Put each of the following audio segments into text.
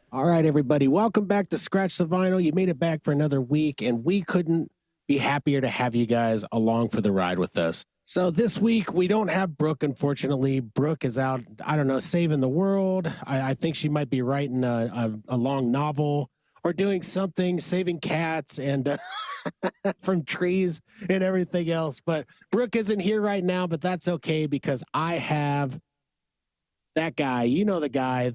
All right, everybody. Welcome back to Scratch the Vinyl. You made it back for another week, and we couldn't be happier to have you guys along for the ride with us. So this week we don't have Brooke, unfortunately. Brooke is out, I don't know, saving the world. I think she might be writing a long novel or doing something, saving cats and from trees and everything else. But Brooke isn't here right now, but that's okay because I have that guy. You know the guy,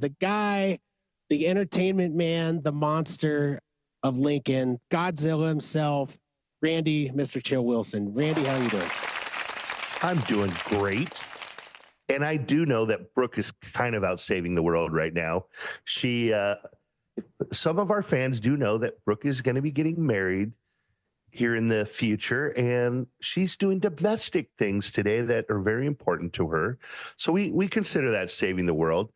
the entertainment man, the monster of Lincoln, Godzilla himself, Randy, Mr. Chill Wilson. Randy, how are you doing? I'm doing great. And I do know that Brooke is kind of out saving the world right now. Some of our fans do know that Brooke is going to be getting married here in the future, and she's doing domestic things today that are very important to her. So we consider that saving the world.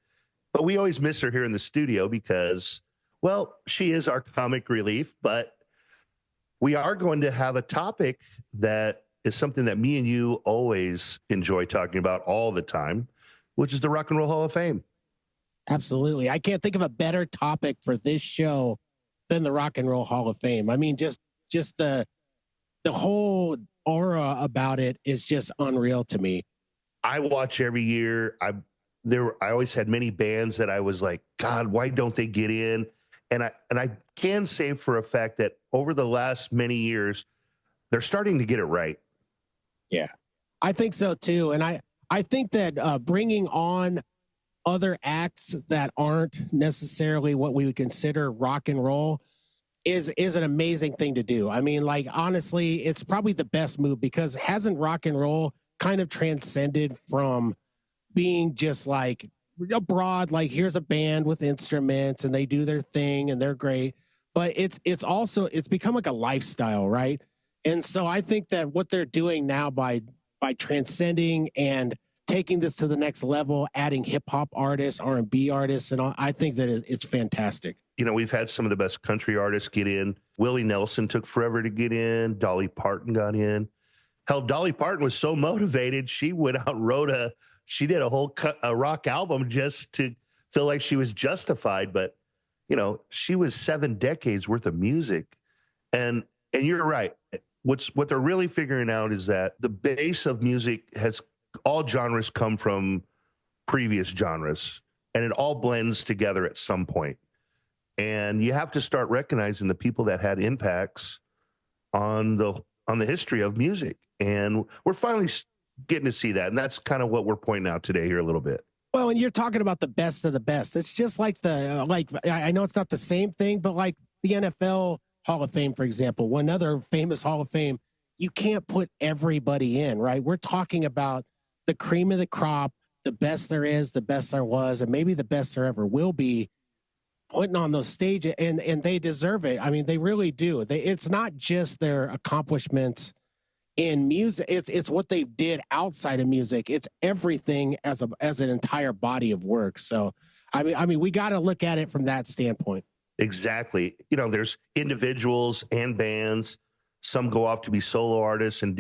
But we always miss her here in the studio because, well, she is our comic relief. But we are going to have a topic that is something that me and you always enjoy talking about all the time, which is the Rock and Roll Hall of Fame. Absolutely. I can't think of a better topic for this show than the Rock and Roll Hall of Fame. I mean, just the whole aura about it is just unreal to me. I watch every year. I always had many bands that I was like, God, why don't they get in? And I can say for a fact that over the last many years, they're starting to get it right. Yeah, I think so too. And I think that bringing on other acts that aren't necessarily what we would consider rock and roll is an amazing thing to do. I mean, like honestly, it's probably the best move because hasn't rock and roll kind of transcended from being just like a broad, like here's a band with instruments and they do their thing and they're great, but it's also it's become like a lifestyle, right? And so I think that what they're doing now by transcending and taking this to the next level, adding hip hop artists, R&B artists, and all, I think that it's fantastic. You know, we've had some of the best country artists get in. Willie Nelson took forever to get in. Dolly Parton got in. Hell, Dolly Parton was so motivated, she went out and she did a rock album just to feel like she was justified. But, you know, she was 7 decades worth of music. And you're right. What they're really figuring out is that the base of music has all genres come from previous genres, and it all blends together at some point. And you have to start recognizing the people that had impacts on the history of music. And we're finally getting to see that. And that's kind of what we're pointing out today here a little bit. Well, and you're talking about the best of the best. It's just like I know it's not the same thing, but like the NFL Hall of Fame, for example, one other famous Hall of Fame, you can't put everybody in, right? We're talking about the cream of the crop, the best there is, the best there was, and maybe the best there ever will be putting on those stages, and they deserve it. I mean, they really do. It's not just their accomplishments in music, it's what they did outside of music. It's everything as an entire body of work. So I mean we got to look at it from that standpoint. Exactly. You know, there's individuals and bands. Some go off to be solo artists and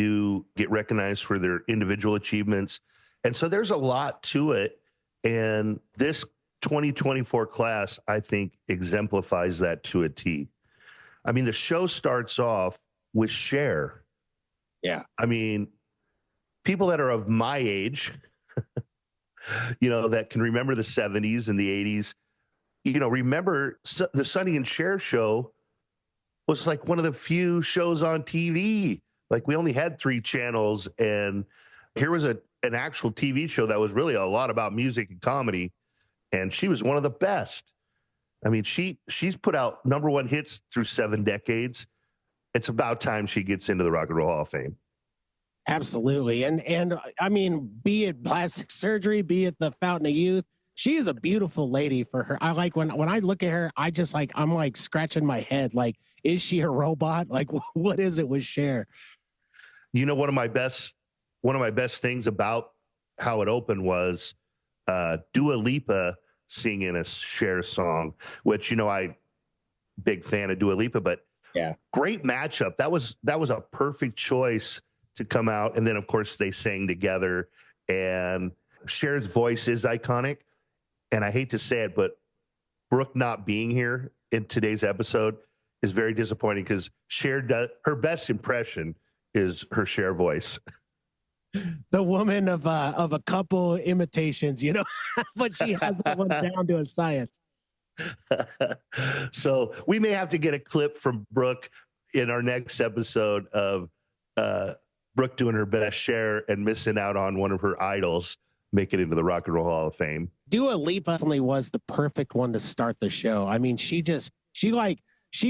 get recognized for their individual achievements. And so there's a lot to it. And this 2024 class, I think, exemplifies that to a T. I mean, the show starts off with Cher. Yeah. I mean, people that are of my age, you know, that can remember the 70s and the 80s, you know, remember the Sonny and Cher show was like one of the few shows on TV. Like we only had 3 channels, and here was an actual TV show that was really a lot about music and comedy. And she was one of the best. I mean, she's put out #1 hits through 7 decades. It's about time she gets into the Rock and Roll Hall of Fame. Absolutely. And I mean, be it plastic surgery, be it the Fountain of Youth, she is a beautiful lady for her. I like when I look at her, I'm like scratching my head. Like, is she a robot? Like, what is it with Cher? You know, one of my best things about how it opened was Dua Lipa singing a Cher song, which, you know, big fan of Dua Lipa, but yeah, great matchup. That was a perfect choice to come out. And then of course they sang together, and Cher's voice is iconic. And I hate to say it, but Brooke not being here in today's episode is very disappointing because her best impression is her Cher voice. The woman of a couple imitations, but she has that one down to a science. So we may have to get a clip from Brooke in our next episode of Brooke doing her best Cher and missing out on one of her idols make it into the Rock and Roll Hall of Fame. Dua Lipa definitely was the perfect one to start the show. I mean, she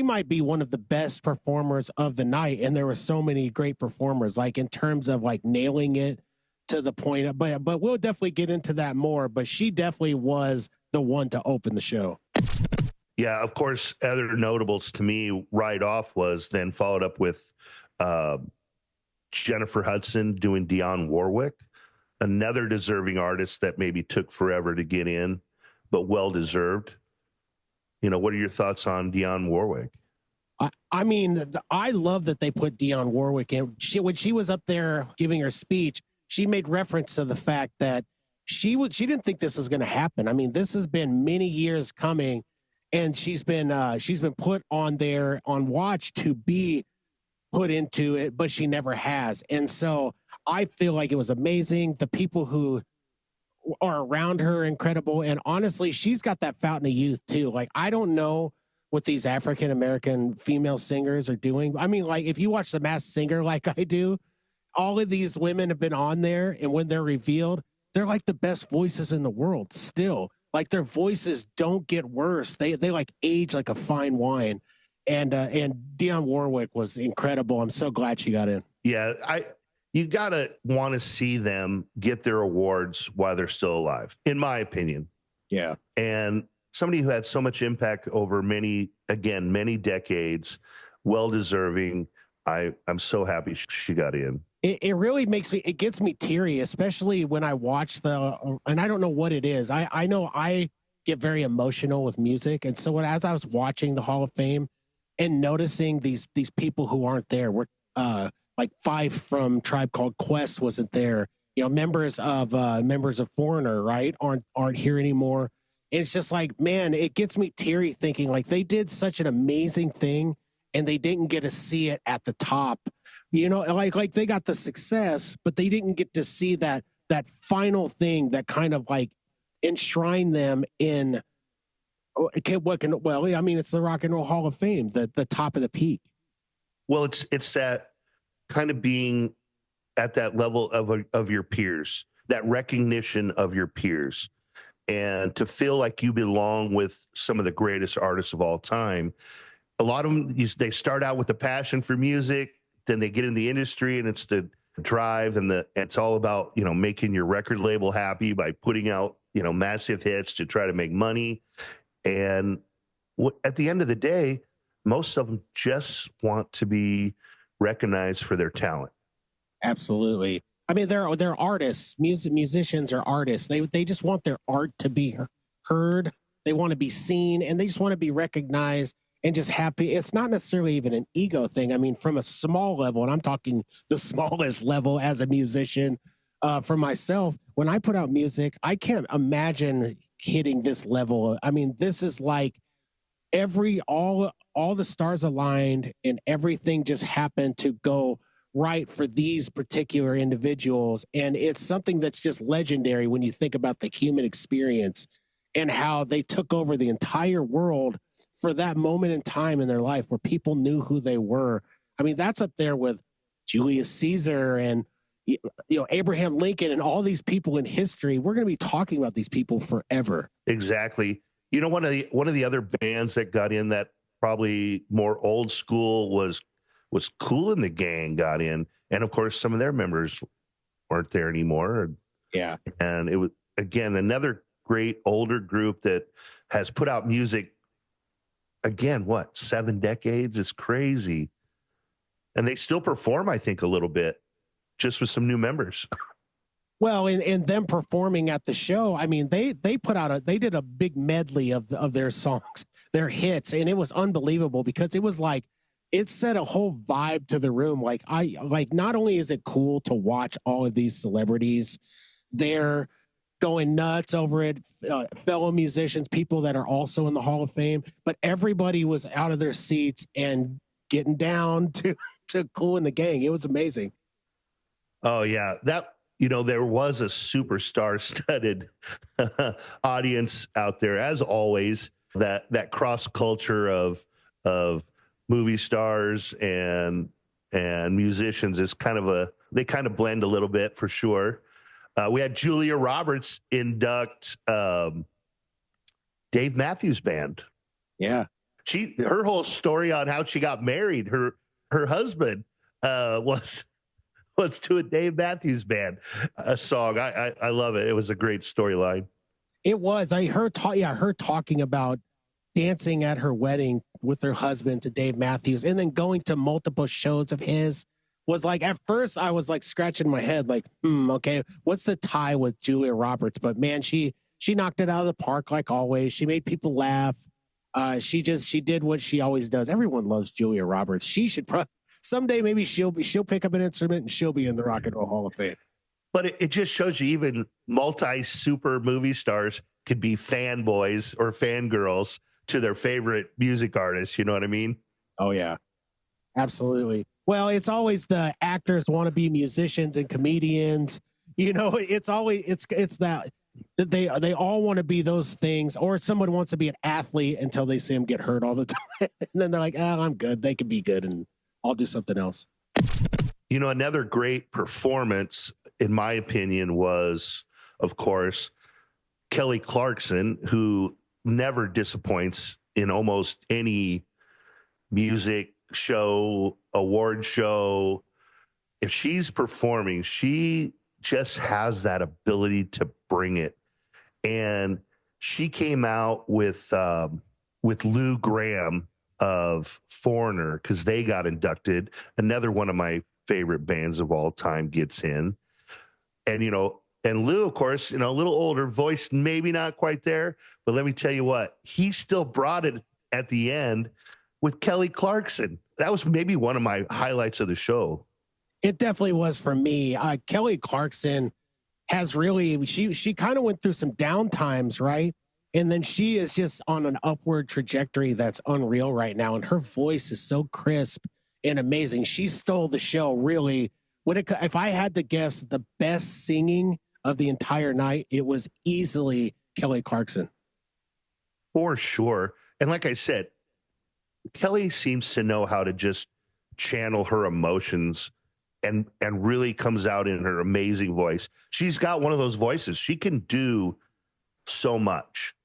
might be one of the best performers of the night. And there were so many great performers, like in terms of like nailing it to the point of, but we'll definitely get into that more, but she definitely was the one to open the show. Yeah, of course, other notables to me right off was then followed up with Jennifer Hudson doing Dionne Warwick, another deserving artist that maybe took forever to get in, but well-deserved. What are your thoughts on Dionne Warwick? I mean, I love that they put Dionne Warwick in. When she was up there giving her speech, she made reference to the fact that she didn't think this was going to happen. I mean, this has been many years coming, and she's been put on there on watch to be put into it, but she never has. And so I feel like it was amazing. The people who are around her incredible, and honestly, she's got that fountain of youth too. Like, I don't know what these African American female singers are doing. I mean, like, if you watch The Masked Singer like I do, all of these women have been on there, and when they're revealed, they're like the best voices in the world still. Like, their voices don't get worse. They like age like a fine wine. And Dionne Warwick was incredible. I'm so glad she got in. Yeah, you gotta want to see them get their awards while they're still alive, in my opinion. Yeah. And somebody who had so much impact over many decades, well-deserving. I'm so happy she got in. It really it gets me teary, especially when I watch and I don't know what it is. I know I get very emotional with music. And so as I was watching the Hall of Fame and noticing these people who aren't there, were like Fife from Tribe Called Quest wasn't there. Members of Foreigner, right, aren't here anymore. And it's just like, man, it gets me teary thinking like they did such an amazing thing and they didn't get to see it at the top. Like they got the success, but they didn't get to see that final thing that kind of like enshrined them in it's the Rock and Roll Hall of Fame, the top of the peak. Well, it's that kind of being at that level of your peers, that recognition of your peers, and to feel like you belong with some of the greatest artists of all time. A lot of them, they start out with a passion for music, then they get in the industry, and it's the drive and it's all about making your record label happy by putting out massive hits to try to make money. And at the end of the day, most of them just want to be recognized for their talent. Absolutely. I mean, they're artists. Musicians are artists. They just want their art to be heard. They want to be seen, and they just want to be recognized and just happy. It's not necessarily even an ego thing. I mean, from a small level, and I'm talking the smallest level as a musician, for myself, when I put out music, I can't imagine hitting this level. I mean, this is like all the stars aligned and everything just happened to go right for these particular individuals. And it's something that's just legendary when you think about the human experience and how they took over the entire world for that moment in time in their life where people knew who they were. I mean, that's up there with Julius Caesar and Abraham Lincoln and all these people in history. We're going to be talking about these people forever. Exactly. One of the other bands that got in that probably more old school was Kool and the Gang got in, and of course some of their members weren't there anymore. Yeah, and it was again another great older group that has put out music. Again, 7 decades? It's crazy, and they still perform. I think a little bit, just with some new members. Well, and them performing at the show, I mean, they did a big medley of their songs, their hits, and it was unbelievable because it was like it set a whole vibe to the room. Like not only is it cool to watch all of these celebrities there, going nuts over it, fellow musicians, people that are also in the Hall of Fame, but everybody was out of their seats and getting down to Kool and the Gang. It was amazing. Oh yeah, there was a superstar studded audience out there as always. That cross culture of movie stars and musicians is they kind of blend a little bit for sure. We had Julia Roberts induct Dave Matthews Band. Yeah. Her whole story on how she got married, her husband was to a Dave Matthews Band a song. I love it. It was a great storyline. It was. I heard her talking about dancing at her wedding with her husband to Dave Matthews, and then going to multiple shows of his. Was like, at first I was like scratching my head, like, okay, what's the tie with Julia Roberts? But man, she knocked it out of the park like always. She made people laugh. She did what she always does. Everyone loves Julia Roberts. She should someday maybe she'll pick up an instrument and she'll be in the Rock and Roll Hall of Fame. But it just shows you even multi-super movie stars could be fanboys or fangirls to their favorite music artists. You know what I mean? Oh yeah, absolutely. Well, it's always the actors want to be musicians and comedians. It's always it's that they all want to be those things, or someone wants to be an athlete until they see them get hurt all the time, and then they're like, "Oh, I'm good. They can be good, and I'll do something else." Another great performance, in my opinion, was, of course, Kelly Clarkson, who never disappoints in almost any music show, award show. If she's performing, she just has that ability to bring it. And she came out with Lou Gramm of Foreigner, because they got inducted. Another one of my favorite bands of all time gets in. And Lou, of course, a little older, voice maybe not quite there, but let me tell you what, he still brought it at the end with Kelly Clarkson. That was maybe one of my highlights of the show. It definitely was for me. Kelly Clarkson has really, she kind of went through some down times, right? And then she is just on an upward trajectory that's unreal right now. And her voice is so crisp and amazing. She stole the show, really. If I had to guess the best singing of the entire night, it was easily Kelly Clarkson. For sure. And like I said, Kelly seems to know how to just channel her emotions and really comes out in her amazing voice. She's got one of those voices. She can do so much.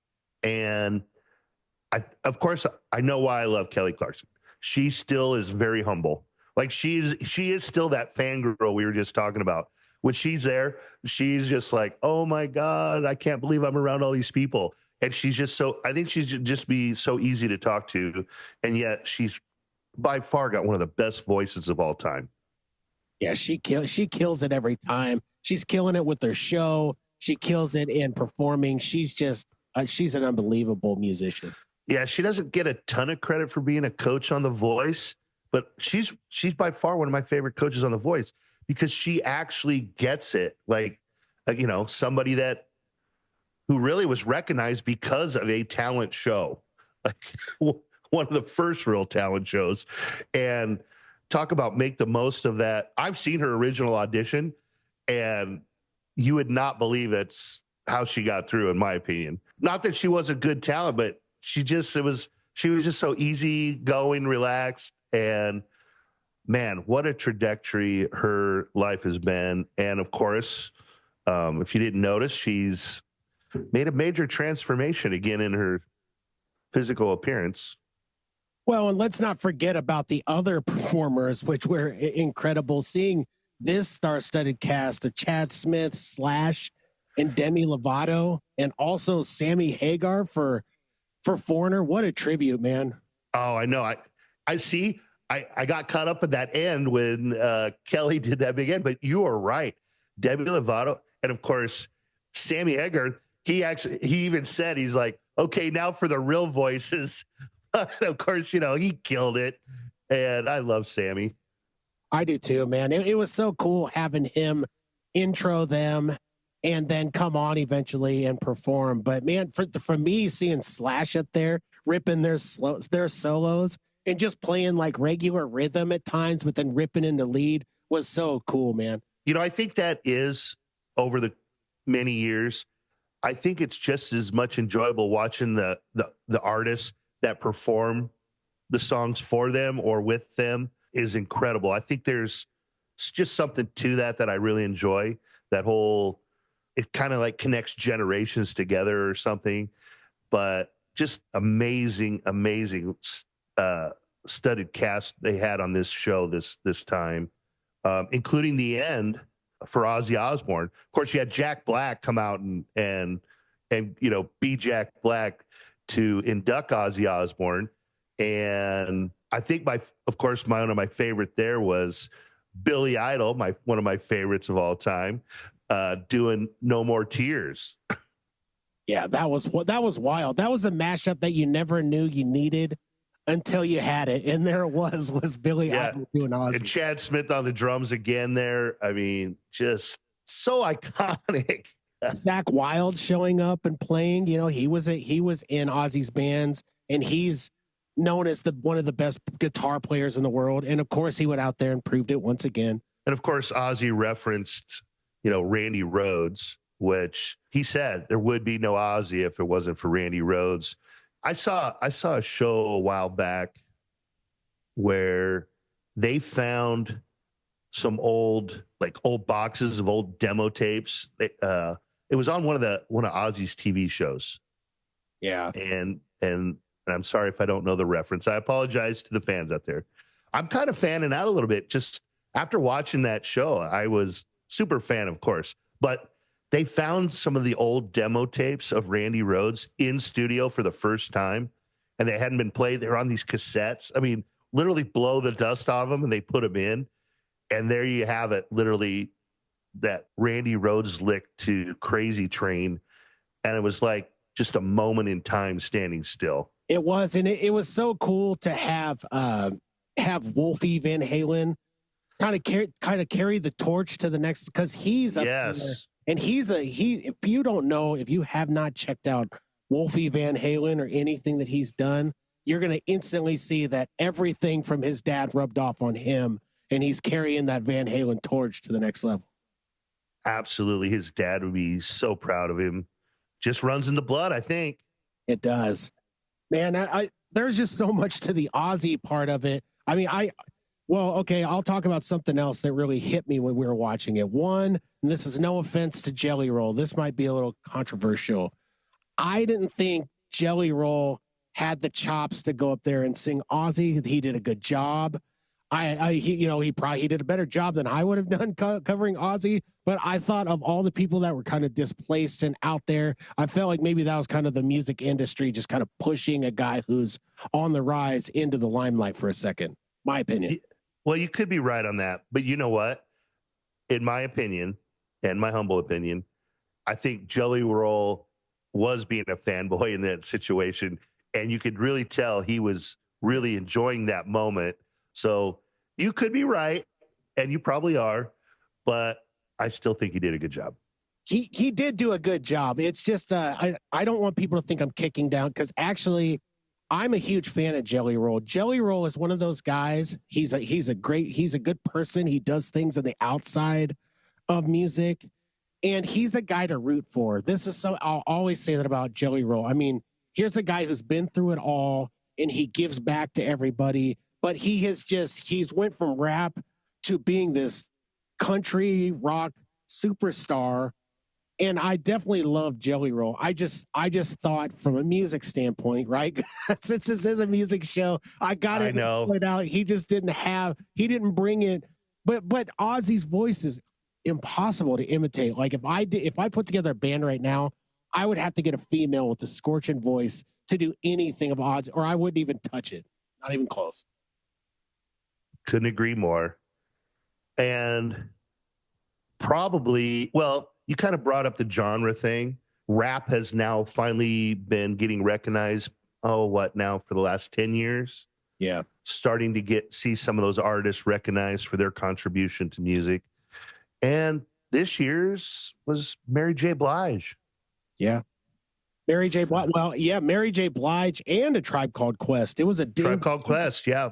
And of course, I know why I love Kelly Clarkson. She still is very humble. Like she is still that fangirl we were just talking about. When she's there, she's just like, oh my God, I can't believe I'm around all these people. And she's just I think she's just be so easy to talk to. And yet she's by far got one of the best voices of all time. Yeah, she kills it every time. She's killing it with her show. She kills it in performing. She's just, she's an unbelievable musician. Yeah, she doesn't get a ton of credit for being a coach on The Voice, but she's by far one of my favorite coaches on The Voice because she actually gets it. Like, somebody who really was recognized because of a talent show, like one of the first real talent shows. And talk about make the most of that. I've seen her original audition, and you would not believe it's how she got through, in my opinion. Not that she wasn't good talent, but she was just so easy going, relaxed, and man, what a trajectory her life has been. And of course, if you didn't notice, she's made a major transformation again in her physical appearance. Well, and let's not forget about the other performers, which were incredible. Seeing this star-studded cast of Chad Smith, Slash, and Demi Lovato, and also Sammy Hagar for Foreigner. What a tribute, man. Oh, I know. I see. I got caught up at that end when Kelly did that big end, but you are right. Demi Lovato, and of course, Sammy Hagar, he even said, he's like, okay, now for the real voices. Of course, he killed it. And I love Sammy. I do too, man. It was so cool having him intro them and then come on eventually and perform. But man, for me, seeing Slash up there ripping their solos and just playing like regular rhythm at times, but then ripping into lead was so cool, man. You know, I think that is over the many years. I think it's just as much enjoyable watching the artists that perform the songs for them or with them is incredible. I think there's just something to that I really enjoy. That whole, it kind of like connects generations together or something. But just amazing studded cast they had on this show this time, including the end for Ozzy Osbourne. Of course, you had Jack Black come out and be Jack Black to induct Ozzy Osbourne. And I think one of my favorite there was Billy Idol, one of my favorites of all time, doing "No More Tears." Yeah, that was wild. That was a mashup that you never knew you needed until you had it, and there it was Billy Idol doing Ozzy. And Chad Smith on the drums again there. I mean, just so iconic. Zach Wilde showing up and playing. You know, he was in Ozzy's bands, and he's known as one of the best guitar players in the world. And of course, he went out there and proved it once again. And of course, Ozzy referenced, Randy Rhoads, which he said there would be no Ozzy if it wasn't for Randy Rhoads. I saw a show a while back where they found some old boxes of old demo tapes. It was on one of Ozzy's TV shows. Yeah. And I'm sorry if I don't know the reference. I apologize to the fans out there. I'm kind of fanning out a little bit. Just after watching that show, I was super fan, of course, but they found some of the old demo tapes of Randy Rhoads in studio for the first time, and they hadn't been played. They were on these cassettes. I mean, literally blow the dust off them, and they put them in. And there you have it, literally that Randy Rhoads lick to Crazy Train. And it was like just a moment in time standing still. It was, and it was so cool to have Wolfie Van Halen kind of carry the torch to the next, because he's up there, and if you don't know, if you have not checked out Wolfie Van Halen or anything that he's done, you're going to instantly see that everything from his dad rubbed off on him, and he's carrying that Van Halen torch to the next level. Absolutely. His dad would be so proud of him. Just runs in the blood, I think. It does. Man, there's just so much to the Ozzy part of it. I mean, I'll talk about something else that really hit me when we were watching it. One, and this is no offense to Jelly Roll, this might be a little controversial. I didn't think Jelly Roll had the chops to go up there and sing Ozzy. He did a good job. He did a better job than I would have done covering Ozzy. But I thought of all the people that were kind of displaced and out there, I felt like maybe that was kind of the music industry just kind of pushing a guy who's on the rise into the limelight for a second. My opinion. Well, you could be right on that. But you know what? In my opinion, and my humble opinion, I think Jelly Roll was being a fanboy in that situation. And you could really tell he was really enjoying that moment. So you could be right, and you probably are, but I still think he did a good job. He did do a good job. It's just I don't want people to think I'm kicking down, because actually I'm a huge fan of Jelly Roll. Jelly Roll is one of those guys. He's a good person. He does things on the outside of music, and he's a guy to root for. I'll always say that about Jelly Roll. I mean, here's a guy who's been through it all, and he gives back to everybody. But he's went from rap to being this country rock superstar. And I definitely love Jelly Roll. I just thought from a music standpoint, right? Since this is a music show, I got it point out. He just didn't bring it. But Ozzy's voice is impossible to imitate. Like if I put together a band right now, I would have to get a female with a scorching voice to do anything of Ozzy, or I wouldn't even touch it. Not even close. Couldn't agree more. And probably, well, you kind of brought up the genre thing. Rap has now finally been getting recognized. For the last 10 years? Yeah. Starting to see some of those artists recognized for their contribution to music. And this year's was Mary J. Blige. Yeah. Mary J. Blige. Well, yeah, Mary J. Blige and A Tribe Called Quest. It was a Tribe Called Quest, yeah.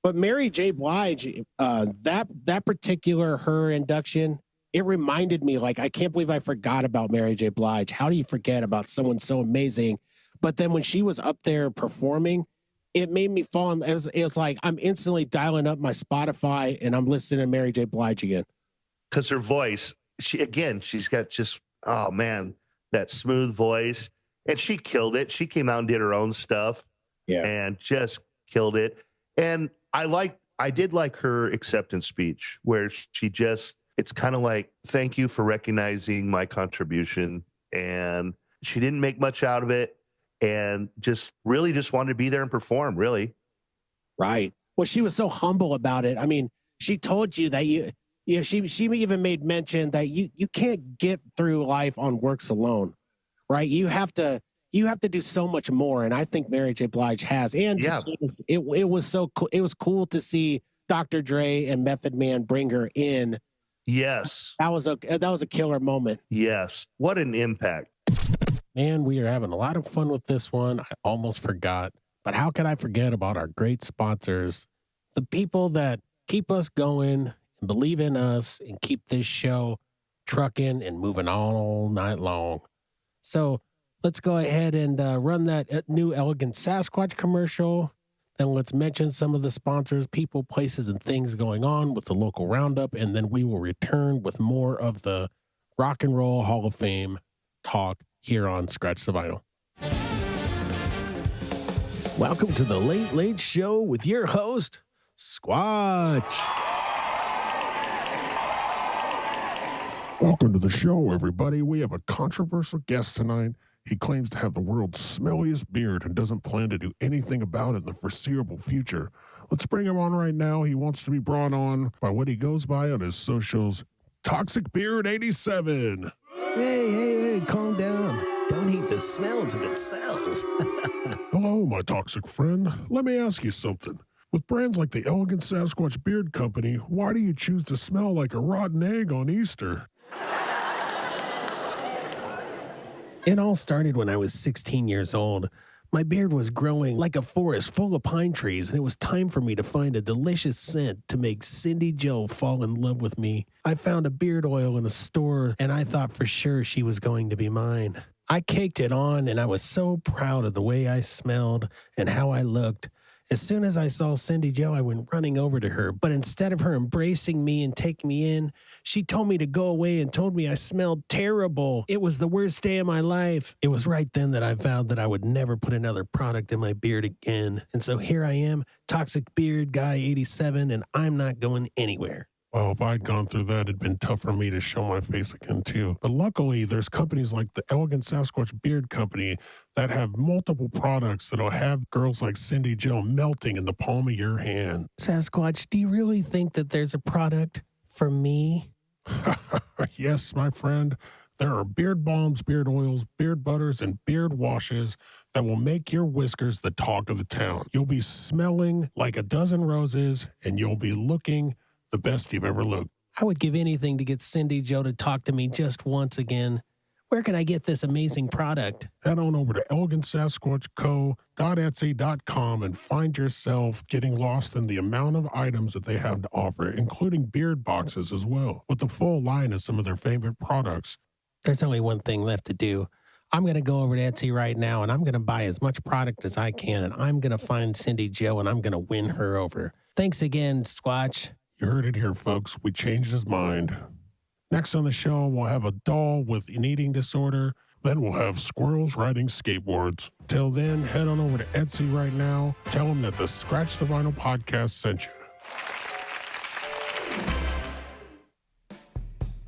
But Mary J. Blige, that particular her induction, it reminded me, like, I can't believe I forgot about Mary J. Blige. How do you forget about someone so amazing? But then when she was up there performing, it made me fall in. It was like I'm instantly dialing up my Spotify and I'm listening to Mary J. Blige again. Because her voice, she's got just, oh man, that smooth voice. And she killed it. She came out and did her own stuff. Yeah. And just killed it. And I did like her acceptance speech where she just, it's kind of like, thank you for recognizing my contribution. And she didn't make much out of it and just really just wanted to be there and perform, really. Right. Well, she was so humble about it. I mean, she told you that she even made mention that you can't get through life on works alone, right? You have to do so much more. And I think Mary J. Blige has. And yeah, it was so cool. It was cool to see Dr. Dre and Method Man bring her in. Yes. That was a killer moment. Yes. What an impact. Man, we are having a lot of fun with this one. I almost forgot. But how could I forget about our great sponsors? The people that keep us going and believe in us and keep this show trucking and moving all night long. So let's go ahead and run that new Elegant Sasquatch commercial. Then let's mention some of the sponsors, people, places, and things going on with the local roundup. And then we will return with more of the Rock and Roll Hall of Fame talk here on Scratch the Vinyl. Welcome to the Late Late Show with your host, Squatch. Welcome to the show, everybody. We have a controversial guest tonight. He claims to have the world's smelliest beard and doesn't plan to do anything about it in the foreseeable future. Let's bring him on right now. He wants to be brought on by what he goes by on his socials, Toxic Beard 87. Hey, calm down. Don't hate the smells if it sells. Hello, my toxic friend. Let me ask you something. With brands like the Elegant Sasquatch Beard Company, why do you choose to smell like a rotten egg on Easter? It all started when I was 16 years old. My beard was growing like a forest full of pine trees, and it was time for me to find a delicious scent to make Cindy Jo fall in love with me. I found a beard oil in a store, and I thought for sure she was going to be mine. I caked it on, and I was so proud of the way I smelled and how I looked. As soon as I saw Cindy Jo, I went running over to her, but instead of her embracing me and taking me in, she told me to go away and told me I smelled terrible. It was the worst day of my life. It was right then that I vowed that I would never put another product in my beard again. And so here I am, Toxic Beard Guy 87, and I'm not going anywhere. Well, if I'd gone through that, it'd been tough for me to show my face again, too. But luckily, there's companies like the Elegant Sasquatch Beard Company that have multiple products that'll have girls like Cindy Jo melting in the palm of your hand. Sasquatch, do you really think that there's a product for me? Yes, my friend. There are beard balms, beard oils, beard butters, and beard washes that will make your whiskers the talk of the town. You'll be smelling like a dozen roses, and you'll be looking the best you've ever looked. I would give anything to get Cindy Jo to talk to me just once again. Where can I get this amazing product? Head on over to elegantsasquatchco.etsy.com and find yourself getting lost in the amount of items that they have to offer, including beard boxes as well, with the full line of some of their favorite products. There's only one thing left to do. I'm going to go over to Etsy right now, and I'm going to buy as much product as I can, and I'm going to find Cindy Jo, and I'm going to win her over. Thanks again, Squatch. You heard it here, folks. We changed his mind. Next on the show, we'll have a doll with an eating disorder. Then we'll have squirrels riding skateboards. Till then, head on over to Etsy right now. Tell them that the Scratch the Vinyl podcast sent you.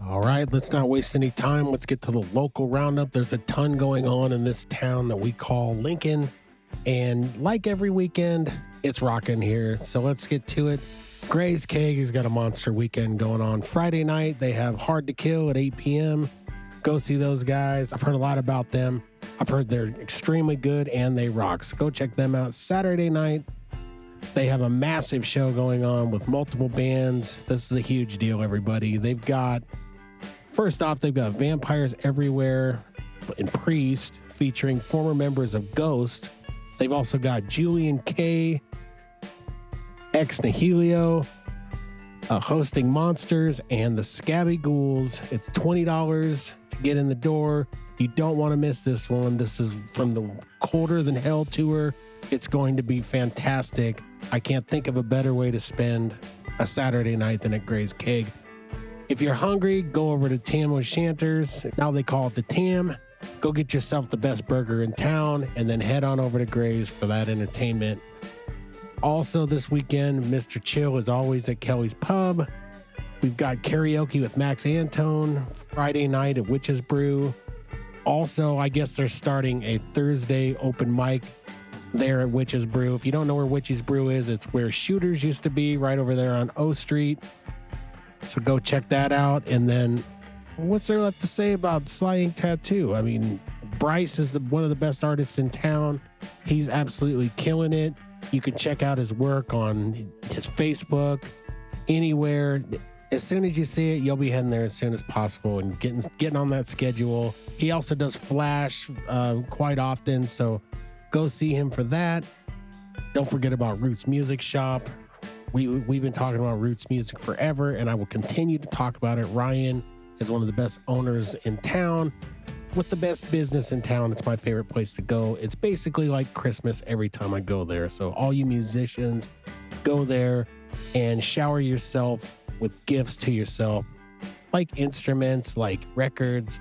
All right, let's not waste any time. Let's get to the local roundup. There's a ton going on in this town that we call Lincoln. And like every weekend, it's rocking here. So let's get to it. Gray's Keg has got a monster weekend going on. Friday night, they have Hard to Kill at 8 p.m. Go see those guys. I've heard a lot about them. I've heard they're extremely good and they rock. So go check them out. Saturday night, they have a massive show going on with multiple bands. This is a huge deal, everybody. They've got First off, they've got Vampires Everywhere and Priest featuring former members of Ghost. They've also got Julian K, Ex Nihilio, hosting Monsters, and the Scabby Ghouls. It's $20 to get in the door. You don't want to miss this one. This is from the Colder Than Hell tour. It's going to be fantastic. I can't think of a better way to spend a Saturday night than at Gray's Keg. If you're hungry, go over to Tam O'Shanter's. Now they call it the Tam. Go get yourself the best burger in town and then head on over to Gray's for that entertainment. Also this weekend, Mr. Chill is always at Kelly's Pub. We've got karaoke with Max Antone, Friday night at Witch's Brew. Also, I guess they're starting a Thursday open mic there at Witch's Brew. If you don't know where Witch's Brew is, it's where Shooters used to be, right over there on O Street. So go check that out. And then what's there left to say about Sly Ink Tattoo? I mean, Bryce is one of the best artists in town. He's absolutely killing it. You can check out his work on his Facebook, anywhere. As soon as you see it, you'll be heading there as soon as possible and getting on that schedule. He also does Flash quite often, so go see him for that. Don't forget about Roots Music Shop. We've been talking about Roots Music forever, and I will continue to talk about it. Ryan is one of the best owners in town with the best business in town. It's my favorite place to go. It's basically like Christmas every time I go there. So all you musicians, go there and shower yourself with gifts to yourself, like instruments, like records,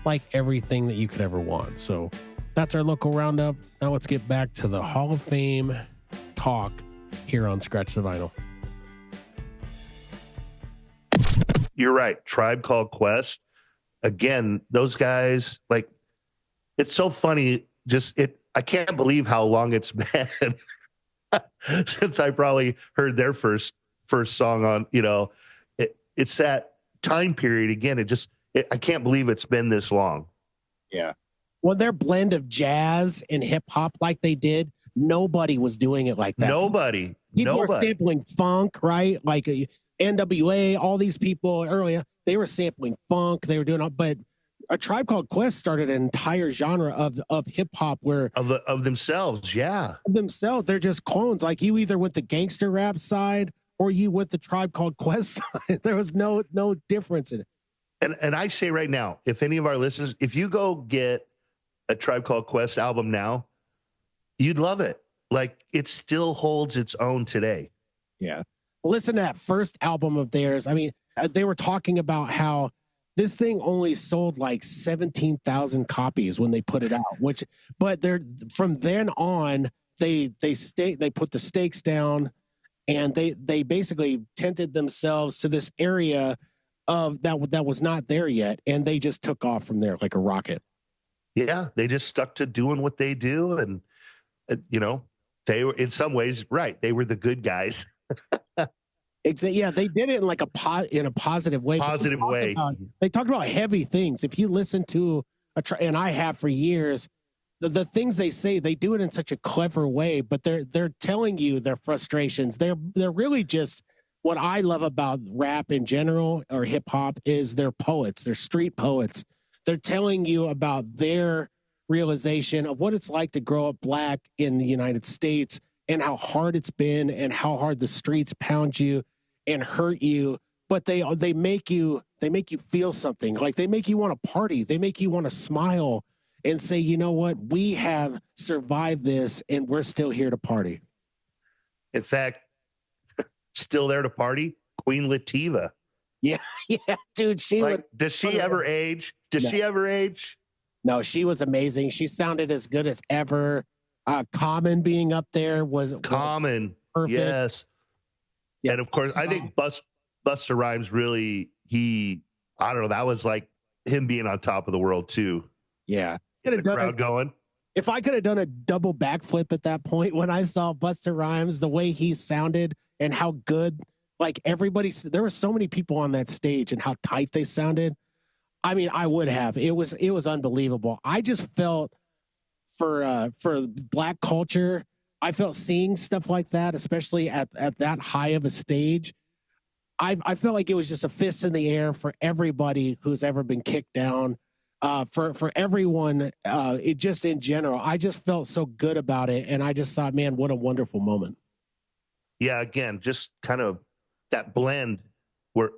like everything that you could ever want. So that's our local roundup. Now let's get back to the Hall of Fame talk here on Scratch the Vinyl. You're right. Tribe Called Quest. Again, those guys, like, it's so funny. I can't believe how long it's been since I probably heard their first song on, it's that time period again. I can't believe it's been this long. Yeah. Well, their blend of jazz and hip hop like they did, nobody was doing it like that. Nobody. People were sampling funk, right? Like NWA, all these people earlier, they were sampling funk. They were doing all, but a Tribe Called Quest started an entire genre of hip hop where of themselves. Yeah. Of themselves. They're just clones. Like you either went the gangster rap side or you went the Tribe Called Quest side. There was no difference in it. And I say right now, if any of our listeners, if you go get a Tribe Called Quest album now, you'd love it. Like it still holds its own today. Yeah. Well, listen to that first album of theirs. I mean, they were talking about how this thing only sold like 17,000 copies when they put it out, but they're from then on, they put the stakes down and they basically tented themselves to this area of that was not there yet. And they just took off from there like a rocket. Yeah. They just stuck to doing what they do. And, they were in some ways, right. They were the good guys. Yeah, they did it in like in a positive way. They talked about heavy things. If you listen to and I have for years, the things they say, they do it in such a clever way, but they're telling you their frustrations. They're really just what I love about rap in general or hip hop is they're poets. They're street poets. They're telling you about their realization of what it's like to grow up black in the United States and how hard it's been and how hard the streets pound you and hurt you. But they make you feel something. Like they make you want to party. They make you want to smile and say, you know what? We have survived this and we're still here to party. In fact, still there to party, Queen Latifah. Yeah, dude. Does she ever age? She ever age? No, she was amazing. She sounded as good as ever. Common being up there was Common. Perfect. Yes. Yeah, and of course, I think Busta Rhymes really, I don't know, that was like him being on top of the world too. Yeah. The crowd going. If I could have done a double backflip at that point when I saw Busta Rhymes, the way he sounded and how good, like there were so many people on that stage and how tight they sounded. I mean, I would have. It was unbelievable. I just felt for Black culture, I felt seeing stuff like that, especially at that high of a stage. I felt like it was just a fist in the air for everybody who's ever been kicked down. For everyone, it just in general, I just felt so good about it, and I just thought, man, what a wonderful moment. Yeah, again, just kind of that blend where,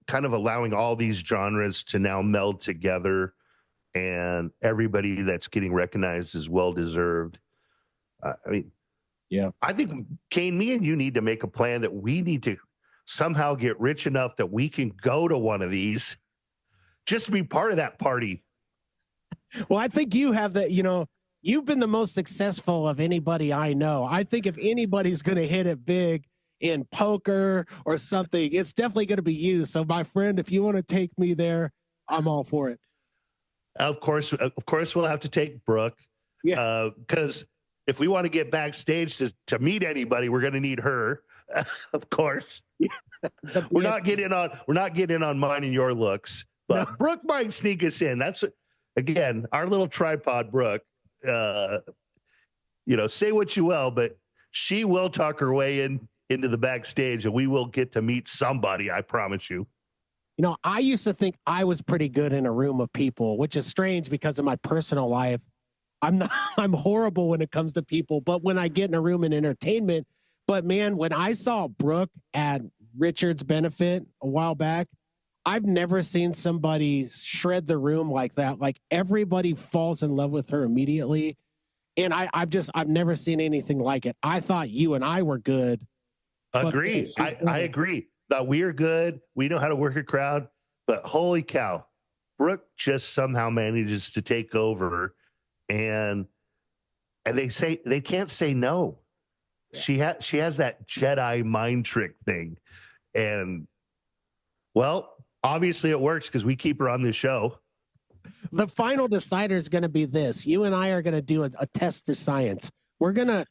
kind of allowing all these genres to now meld together, and everybody that's getting recognized is well deserved. Yeah, I think, Cain, me and you need to make a plan that we need to somehow get rich enough that we can go to one of these just to be part of that party. well, I think you have that, you've been the most successful of anybody I know. I think if anybody's going to hit it big in poker or something, it's definitely going to be you. So, my friend, if you want to take me there, I'm all for it. Of course, we'll have to take Brooke. Yeah. Because if we want to get backstage to meet anybody, we're going to need her. Of course. We're not getting on mine and your looks, but no. Brooke might sneak us in. That's, again, our little tripod, Brooke. Say what you will, but she will talk her way into the backstage, and we will get to meet somebody. I promise you. I used to think I was pretty good in a room of people, which is strange because of my personal life. I'm horrible when it comes to people, but when I get in a room in entertainment, but man, when I saw Brooke at Richard's benefit a while back, I've never seen somebody shred the room like that. Like everybody falls in love with her immediately. And I've never seen anything like it. I thought you and I were good. Agree. I agree. Thought we are good. We know how to work a crowd, but holy cow, Brooke just somehow manages to take over, and they can't say no. Yeah. She has that Jedi mind trick thing, and well, obviously it works because we keep her on this show. The final decider is going to be this. You and I are going to do a test for science. We're gonna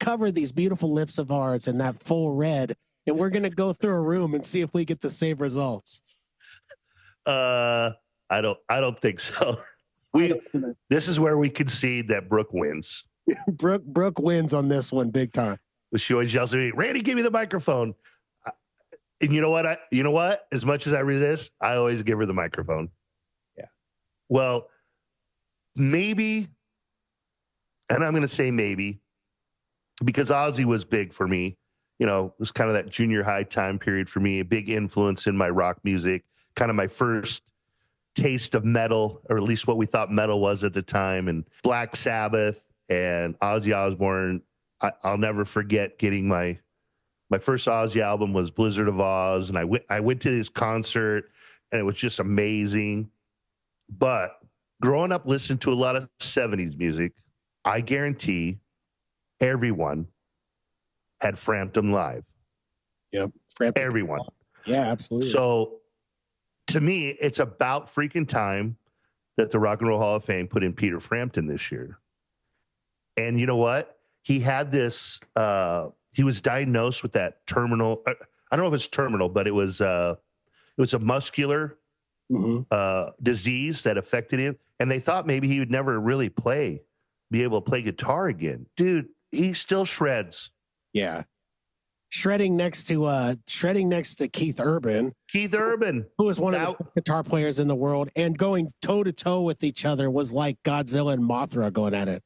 cover these beautiful lips of ours in that full red, and we're gonna go through a room and see if we get the same results. I don't think so. This is where we concede that Brooke wins. Brooke wins on this one big time. She always yells at me, "Randy, give me the microphone." And you know what? As much as I resist, I always give her the microphone. Yeah. Well, maybe, and I'm going to say maybe, because Ozzy was big for me. It was kind of that junior high time period for me, a big influence in my rock music, kind of my first taste of metal, or at least what we thought metal was at the time, and Black Sabbath and Ozzy Osbourne. I'll never forget getting my first Ozzy album was Blizzard of Oz, and I went to his concert, and it was just amazing. But growing up listening to a lot of 70s music, I guarantee everyone had Frampton live. Yep. Frampton. Everyone. Yeah, absolutely. So to me, it's about freaking time that the Rock and Roll Hall of Fame put in Peter Frampton this year. And you know what? He had this, he was diagnosed with that terminal, I don't know if it's terminal, but it was a muscular disease that affected him. And they thought maybe he would never really be able to play guitar again. Dude, he still shreds. Yeah. Shredding next to Keith Urban. Who was one of the guitar players in the world, and going toe to toe with each other was like Godzilla and Mothra going at it.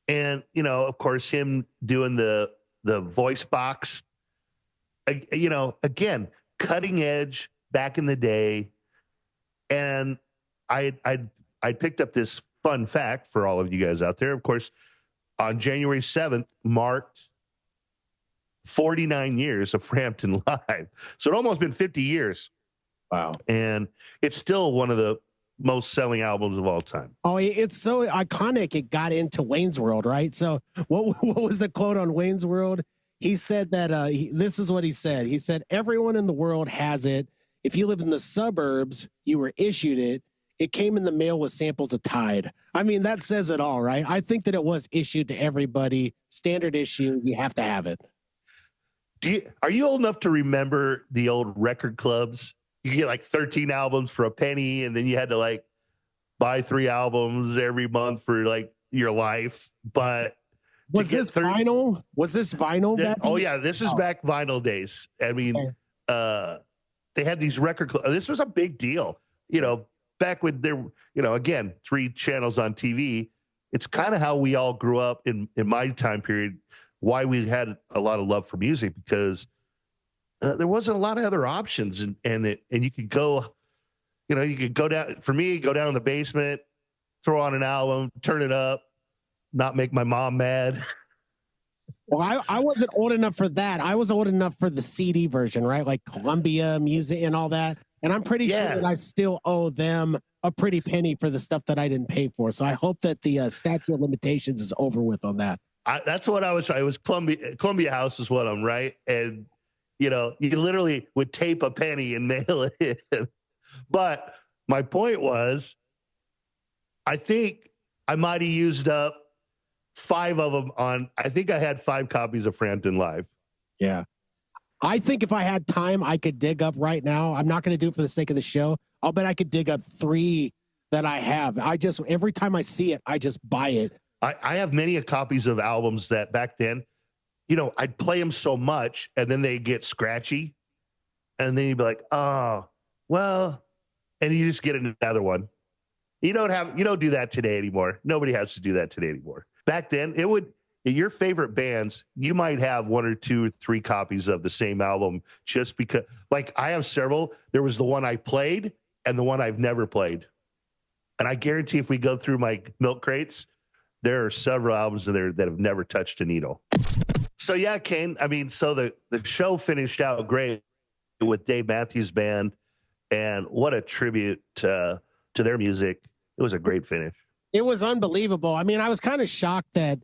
And, of course, him doing the voice box, again, cutting edge back in the day. And I picked up this fun fact for all of you guys out there. Of course, on January 7th marked 49 years of Frampton Live. So it almost been 50 years. Wow. And it's still one of the most selling albums of all time. Oh, it's so iconic. It got into Wayne's World, right? So what was the quote on Wayne's World? He said that, this is what he said. He said, everyone in the world has it. If you live in the suburbs, you were issued it. It came in the mail with samples of Tide. I mean, that says it all, right? I think that it was issued to everybody. Standard issue. You have to have it. Are you old enough to remember the old record clubs? You get like 13 albums for a penny, and then you had to like buy 3 albums every month for like your life. But was this vinyl? Was this vinyl? Oh yeah, this is back vinyl days. I mean, they had these record. This was a big deal, back when there, again, 3 channels on TV. It's kind of how we all grew up in my time period. Why we had a lot of love for music, because there wasn't a lot of other options, and you could go, you could go down. For me, go down in the basement, throw on an album, turn it up, not make my mom mad. Well, I wasn't old enough for that. I was old enough for the CD version, right? Like Columbia Music and all that. And I'm pretty sure that I still owe them a pretty penny for the stuff that I didn't pay for. So I hope that the statute of limitations is over with on that. That's what I was. I was Columbia House is what I'm right. And, you literally would tape a penny and mail it in. But my point was, I think I might have used up 5 of them I think I had 5 copies of Frampton Live. Yeah. I think if I had time, I could dig up right now. I'm not going to do it for the sake of the show. I'll bet I could dig up 3 that I have. Every time I see it, I just buy it. I have many copies of albums that back then, I'd play them so much and then they get scratchy. And then you'd be like, oh, well, and you just get another one. You don't do that today anymore. Nobody has to do that today anymore. Back then, your favorite bands, you might have 1 or 2 or 3 copies of the same album just because, like, I have several. There was the one I played and the one I've never played. And I guarantee if we go through my milk crates, there are several albums in there that have never touched a needle. So yeah, Cain, so the show finished out great with Dave Matthews Band, and what a tribute to their music. It was a great finish. It was unbelievable. I was kind of shocked that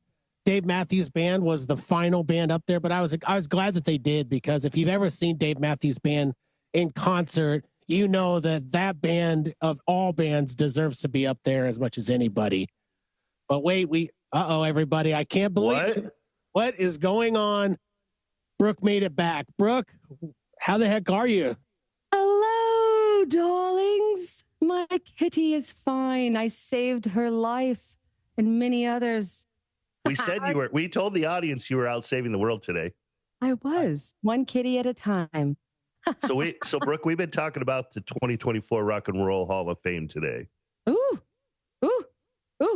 Dave Matthews Band was the final band up there, but I was glad that they did, because if you've ever seen Dave Matthews Band in concert, you know that band of all bands deserves to be up there as much as anybody. But wait, everybody, I can't believe it. What is going on? Brooke made it back. Brooke, how the heck are you? Hello, darlings. My kitty is fine. I saved her life and many others. We told the audience you were out saving the world today. I was, one kitty at a time. So Brooke, we've been talking about the 2024 Rock and Roll Hall of Fame today. Ooh.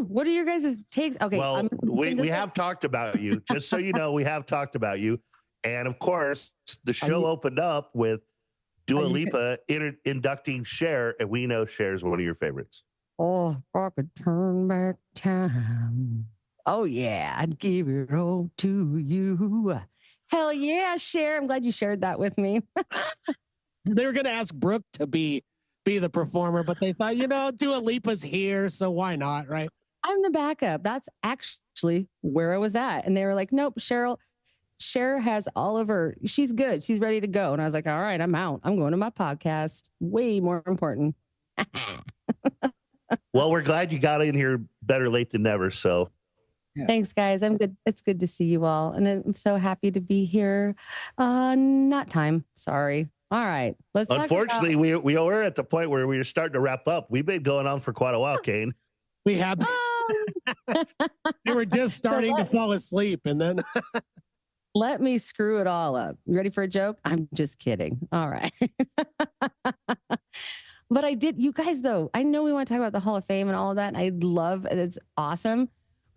What are your guys' takes? Okay. Well, we have talked about you. Just so you know, we have talked about you. And of course, the show opened up with Dua Lipa inducting Cher, and we know Cher's one of your favorites. Oh, if I could turn back time. Oh, yeah, I'd give it all to you. Hell yeah, Cher. I'm glad you shared that with me. They were going to ask Brooke to be the performer, but they thought, Dua Lipa's here, so why not, right? I'm the backup. That's actually where I was at. And they were like, nope, Cher has all of her. She's good. She's ready to go. And I was like, all right, I'm out. I'm going to my podcast. Way more important. Well, we're glad you got in here better late than never. So yeah. Thanks, guys. I'm good. It's good to see you all. And I'm so happy to be here. Not time. Sorry. All right. Let's Unfortunately, we were at the point where we were starting to wrap up. We've been going on for quite a while, Cain. We have. You were just starting to fall asleep, and then let me screw it all up. You ready for a joke? I'm just kidding. All right. But I did, you guys, though, I know we want to talk about the Hall of Fame and all of that. And I love it. It's awesome.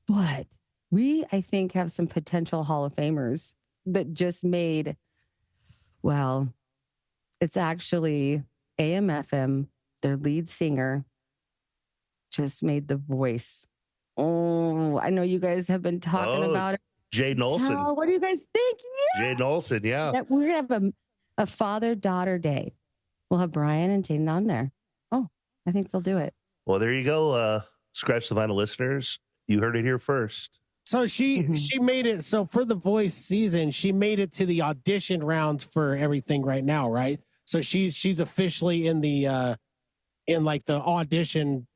But we, I think, have some potential Hall of Famers that just made, well, it's actually AM/FM, their lead singer, just made The Voice. Oh, I know you guys have been talking about it. Jay Olsen. What do you guys think? Jay Olsen, yeah. That we're going to have a father-daughter day. We'll have Brian and Jaden on there. Oh, I think they'll do it. Well, there you go. Scratch the Vinyl listeners. You heard it here first. So she made it. So for The Voice season, she made it to the audition rounds for everything right now, right? So she's officially in the audition.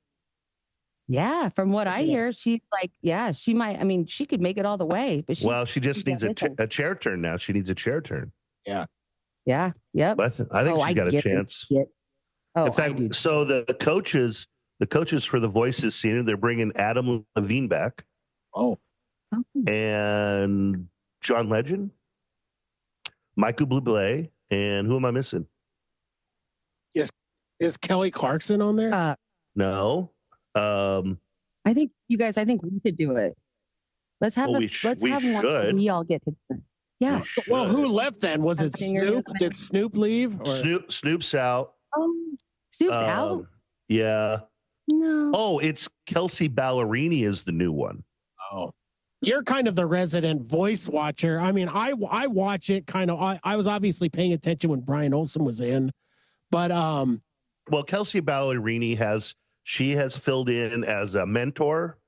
Yeah, from what I hear, she's like, yeah, she might. I mean, she could make it all the way, but she just needs a chair turn now. She needs a chair turn. Yeah. Yeah. Yep. But I think she's got a chance. Oh, in fact, so the coaches for The Voice this season, they're bringing Adam Levine back. Oh. And John Legend, Michael Bublé, And who am I missing? Is Kelly Clarkson on there? No. I think we should do it. Let's have Well, a we let's have one where should. we all get to do it. Yeah. We should. Well, who left then? Was it Snoop? Did Snoop leave? Or? Snoop's out. Snoop's out? Yeah. No. Oh, it's Kelsey Ballerini is the new one. Oh, you're kind of the resident voice watcher. I mean, I watch it kind of. I was obviously paying attention when Brian Olsen was in, but well, Kelsey Ballerini has filled in as a mentor,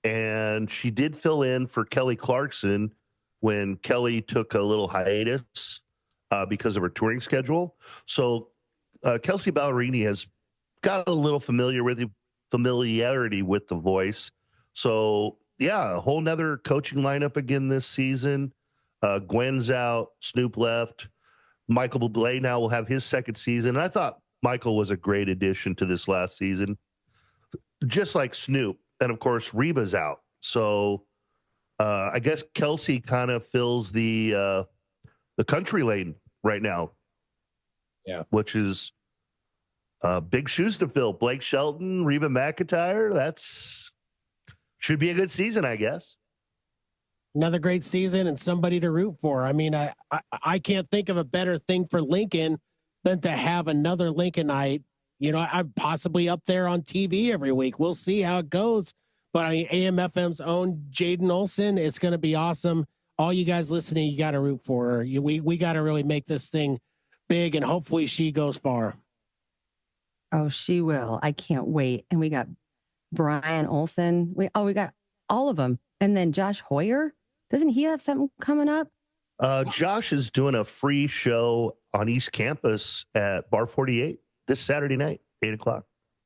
and she did fill in for Kelly Clarkson when Kelly took a little hiatus because of her touring schedule. So Kelsey Ballerini has got a little familiarity with the voice. So yeah, a whole nother coaching lineup again this season. Gwen's out, Snoop left. Michael Bublé now will have his second season. And I thought Michael was a great addition to this last season, just like Snoop. And of course, Reba's out. So I guess Kelsey kind of fills the country lane right now. Yeah, which is big shoes to fill. Blake Shelton, Reba McEntire. That's should be a good season, I guess. Another great season and somebody to root for. I mean, I can't think of a better thing for Lincoln than to have another Lincolnite. You know, I'm possibly up there on TV every week. We'll see how it goes. But I mean, AM/FM's own Jaden Olsen, it's going to be awesome. All you guys listening, you got to root for her. We got to really make this thing big, and hopefully she goes far. Oh, she will. I can't wait. And we got Brian Olsen. We got all of them. And then Josh Hoyer. Doesn't he have something coming up? Josh is doing a free show on East Campus at Bar 48 this Saturday night, 8:00.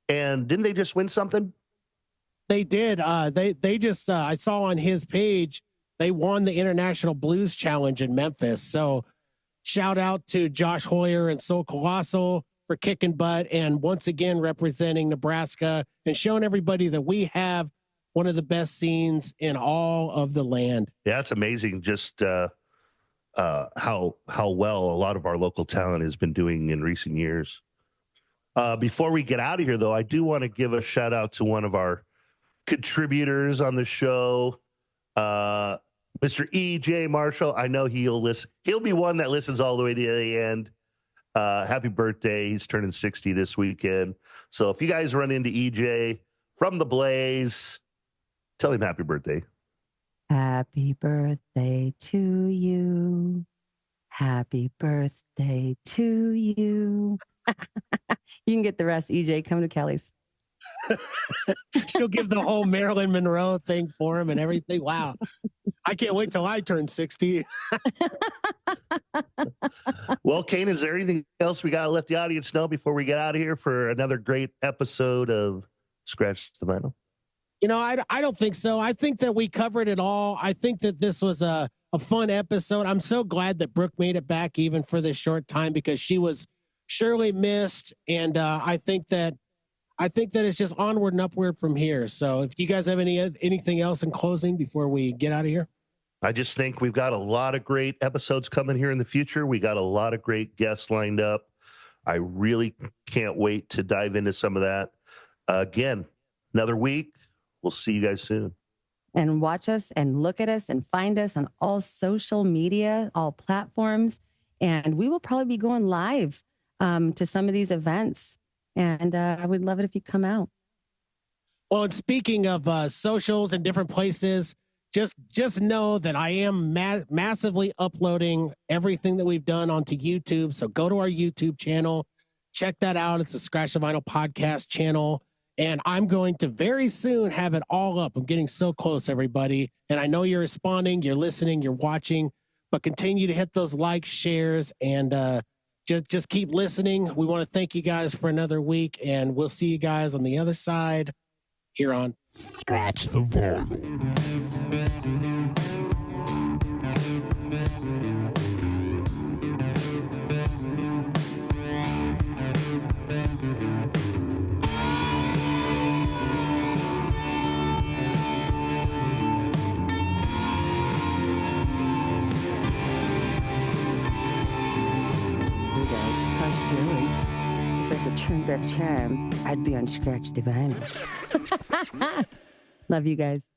And didn't they just win something? They did. They just I saw on his page they won the International Blues Challenge in Memphis. So shout out to Josh Hoyer and Sol Colossal for kicking butt and once again representing Nebraska and showing everybody that we have one of the best scenes in all of the land. Yeah, it's amazing just how well a lot of our local talent has been doing in recent years. Before we get out of here, though, I do want to give a shout out to one of our contributors on the show, Mr. E.J. Marshall. I know he'll listen. He'll be one that listens all the way to the end. Happy birthday. He's turning 60 this weekend. So if you guys run into E.J. from the Blaze, tell him happy birthday. Happy birthday to you. Happy birthday to you. You can get the rest, EJ. Come to Kelly's. She'll give the whole Marilyn Monroe thing for him and everything. Wow. I can't wait till I turn 60. Well, Cain, is there anything else we got to let the audience know before we get out of here for another great episode of Scratch the Vinyl? You know, I don't think so. I think that we covered it all. I think that this was a fun episode. I'm so glad that Brooke made it back even for this short time because she was surely missed. And I think that it's just onward and upward from here. So if you guys have anything else in closing before we get out of here. I just think we've got a lot of great episodes coming here in the future. We got a lot of great guests lined up. I really can't wait to dive into some of that. Again, another week. We'll see you guys soon. And watch us and look at us and find us on all social media, all platforms. And we will probably be going live to some of these events. And I would love it if you come out. Well, and speaking of socials and different places, just know that I am massively uploading everything that we've done onto YouTube. So go to our YouTube channel, check that out. It's a Scratch the Vinyl podcast channel. And I'm going to very soon have it all up. I'm getting so close, everybody. And I know you're responding, you're listening, you're watching, but continue to hit those likes, shares, and just keep listening. We want to thank you guys for another week, and we'll see you guys on the other side here on Scratch the Vinyl. turn back time, I'd be on Scratch the Vinyl. Love you guys.